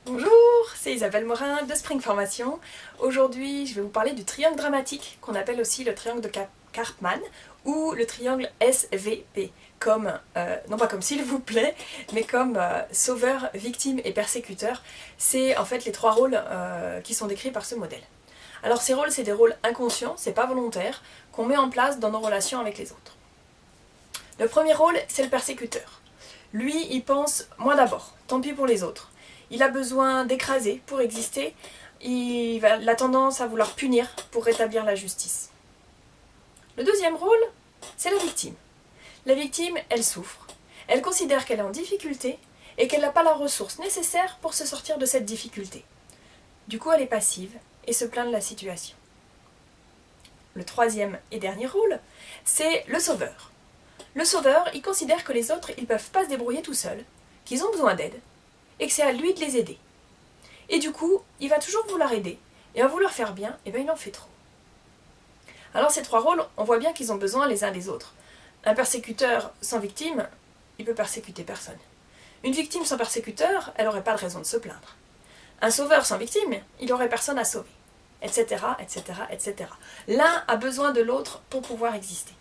Bonjour, c'est Isabelle Morin de Spring Formation. Aujourd'hui, je vais vous parler du triangle dramatique, qu'on appelle aussi le triangle de Karpman, ou le triangle SVP, comme, non pas comme s'il vous plaît, mais comme sauveur, victime et persécuteur. C'est en fait les trois rôles qui sont décrits par ce modèle. Alors ces rôles, c'est des rôles inconscients, c'est pas volontaire, qu'on met en place dans nos relations avec les autres. Le premier rôle, c'est le persécuteur. Lui, il pense « moi d'abord, tant pis pour les autres ». Il a besoin d'écraser pour exister, il a tendance à vouloir punir pour rétablir la justice. Le deuxième rôle, c'est la victime. La victime, elle souffre. Elle considère qu'elle est en difficulté et qu'elle n'a pas la ressource nécessaire pour se sortir de cette difficulté. Du coup, elle est passive et se plaint de la situation. Le troisième et dernier rôle, c'est le sauveur. Le sauveur, il considère que les autres, ils ne peuvent pas se débrouiller tout seuls, qu'ils ont besoin d'aide, et que c'est à lui de les aider. Et du coup, il va toujours vouloir aider, et en vouloir faire bien, et bien il en fait trop. Alors ces trois rôles, on voit bien qu'ils ont besoin les uns des autres. Un persécuteur sans victime, il peut persécuter personne. Une victime sans persécuteur, elle n'aurait pas de raison de se plaindre. Un sauveur sans victime, il n'aurait personne à sauver, etc., etc., etc. L'un a besoin de l'autre pour pouvoir exister.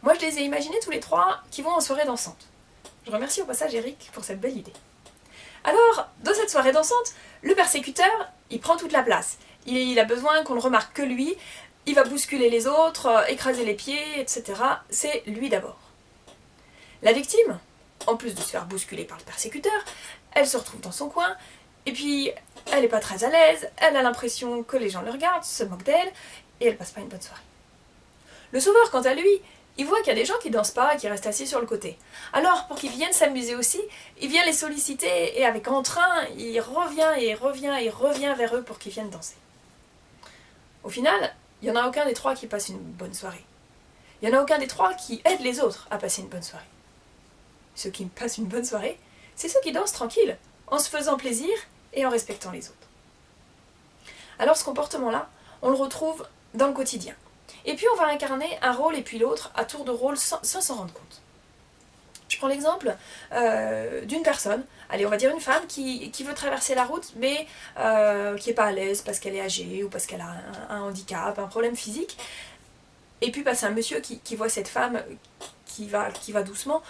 Moi, je les ai imaginés tous les trois qui vont en soirée dansante. Je remercie au passage Eric pour cette belle idée. Alors, dans cette soirée dansante, le persécuteur, il prend toute la place. Il a besoin qu'on ne remarque que lui, il va bousculer les autres, écraser les pieds, etc. C'est lui d'abord. La victime, en plus de se faire bousculer par le persécuteur, elle se retrouve dans son coin, et puis elle n'est pas très à l'aise, elle a l'impression que les gens le regardent, se moquent d'elle, et elle passe pas une bonne soirée. Le sauveur, quant à lui, il voit qu'il y a des gens qui dansent pas et qui restent assis sur le côté. Alors, pour qu'ils viennent s'amuser aussi, il vient les solliciter et avec entrain, il revient et revient et revient vers eux pour qu'ils viennent danser. Au final, il n'y en a aucun des trois qui passe une bonne soirée. Il n'y en a aucun des trois qui aide les autres à passer une bonne soirée. Ceux qui passent une bonne soirée, c'est ceux qui dansent tranquilles, en se faisant plaisir et en respectant les autres. Alors ce comportement-là, on le retrouve dans le quotidien. Et puis on va incarner un rôle et puis l'autre à tour de rôle sans s'en rendre compte. Je prends l'exemple d'une personne, allez on va dire une femme qui veut traverser la route mais qui n'est pas à l'aise parce qu'elle est âgée ou parce qu'elle a un handicap, un problème physique. Et puis c'est un monsieur qui voit cette femme qui va doucement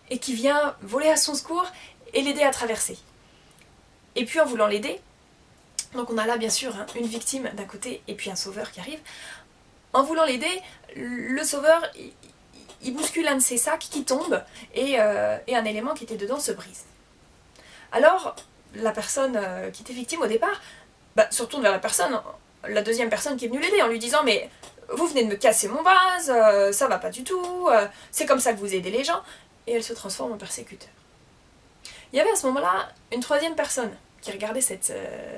et qui vient voler à son secours et l'aider à traverser. Et puis en voulant l'aider, donc on a là bien sûr une victime d'un côté et puis un sauveur qui arrive. En voulant l'aider, le sauveur, il bouscule un de ses sacs qui tombe et un élément qui était dedans se brise. Alors, la personne qui était victime au départ se retourne vers la deuxième personne qui est venue l'aider en lui disant « Mais vous venez de me casser mon vase, ça va pas du tout, c'est comme ça que vous aidez les gens. » Et elle se transforme en persécuteur. Il y avait à ce moment-là une troisième personne qui regardait cette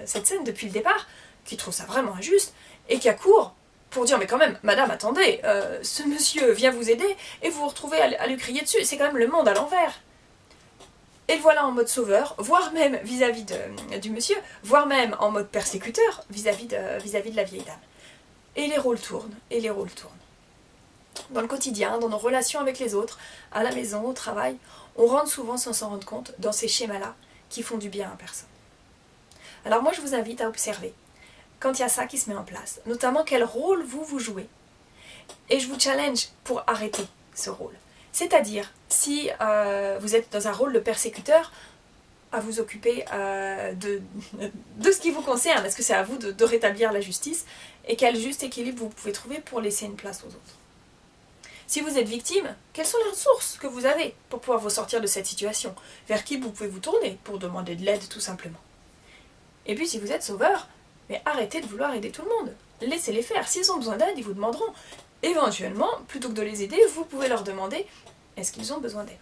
scène depuis le départ, qui trouve ça vraiment injuste et qui accourt pour dire mais quand même, madame, attendez, ce monsieur vient vous aider et vous vous retrouvez à lui crier dessus, c'est quand même le monde à l'envers. Et le voilà en mode sauveur, voire même vis-à-vis du monsieur, voire même en mode persécuteur vis-à-vis de la vieille dame. Et les rôles tournent, et les rôles tournent. Dans le quotidien, dans nos relations avec les autres, à la maison, au travail, on rentre souvent sans s'en rendre compte dans ces schémas-là qui font du bien à personne. Alors moi je vous invite à observer quand il y a ça qui se met en place, notamment quel rôle vous jouez. Et je vous challenge pour arrêter ce rôle. C'est-à-dire, si vous êtes dans un rôle de persécuteur, à vous occuper de ce qui vous concerne. Est-ce que c'est à vous de rétablir la justice et quel juste équilibre vous pouvez trouver pour laisser une place aux autres. Si vous êtes victime, quelles sont les ressources que vous avez pour pouvoir vous sortir de cette situation? Vers qui vous pouvez vous tourner pour demander de l'aide tout simplement? Et puis si vous êtes sauveur, mais arrêtez de vouloir aider tout le monde. Laissez-les faire. S'ils ont besoin d'aide, ils vous demanderont. Éventuellement, plutôt que de les aider, vous pouvez leur demander est-ce qu'ils ont besoin d'aide.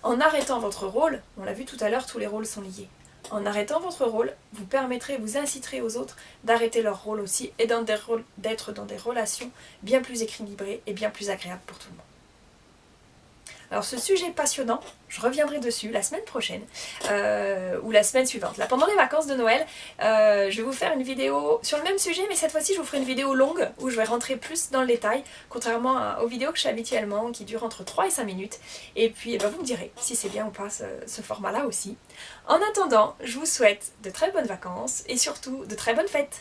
En arrêtant votre rôle, on l'a vu tout à l'heure, tous les rôles sont liés. En arrêtant votre rôle, vous permettrez, vous inciterez aux autres d'arrêter leur rôle aussi et d'être dans des relations bien plus équilibrées et bien plus agréables pour tout le monde. Alors ce sujet passionnant, je reviendrai dessus la semaine prochaine ou la semaine suivante. Là, pendant les vacances de Noël, je vais vous faire une vidéo sur le même sujet, mais cette fois-ci je vous ferai une vidéo longue où je vais rentrer plus dans le détail, contrairement aux vidéos que je fais habituellement qui durent entre 3 et 5 minutes. Et puis vous me direz si c'est bien ou pas ce format-là aussi. En attendant, je vous souhaite de très bonnes vacances et surtout de très bonnes fêtes.